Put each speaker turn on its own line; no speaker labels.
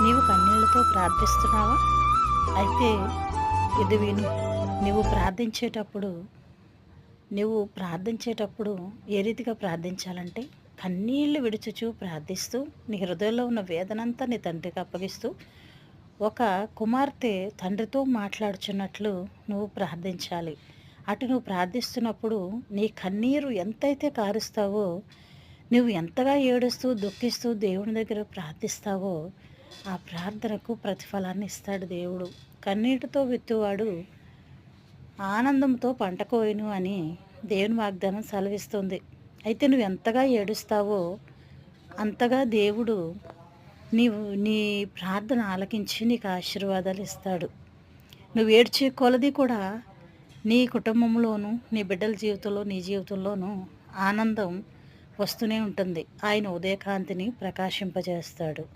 నీవు కన్నీళ్లతో ప్రార్థిస్తున్నావా? అయితే ఇది విను. నువ్వు ప్రార్థించేటప్పుడు నువ్వు ప్రార్థించేటప్పుడు ఏ రీతిగా ప్రార్థించాలంటే, కన్నీళ్లు విడుచుచు ప్రార్థిస్తూ, నీ హృదయంలో ఉన్న వేదనంతా నీ తండ్రికి అప్పగిస్తూ, ఒక కుమార్తె తండ్రితో మాట్లాడుచున్నట్లు నువ్వు ప్రార్థించాలి. అటు నువ్వు ప్రార్థిస్తున్నప్పుడు నీ కన్నీరు ఎంతైతే కారుస్తావో, నువ్వు ఎంతగా ఏడుస్తూ, దుఃఖిస్తూ దేవుని దగ్గర ప్రార్థిస్తావో, ఆ ప్రార్థనకు ప్రతిఫలాన్ని ఇస్తాడు దేవుడు. కన్నీటితో విత్తువాడు ఆనందంతో పంట కోయును అని దేవుని వాగ్దానం సెలవిస్తుంది. అయితే నువ్వు ఎంతగా ఏడుస్తావో అంతగా దేవుడు నీ ప్రార్థన ఆలకించి నీకు ఆశీర్వాదాలు ఇస్తాడు. నువ్వు ఏడ్చే కొలది కూడా నీ కుటుంబంలోనూ, నీ బిడ్డల జీవితంలో, నీ జీవితంలోనూ ఆనందం వస్తూనే ఉంటుంది. ఆయన ఉదయకాంతిని ప్రకాశింపజేస్తాడు.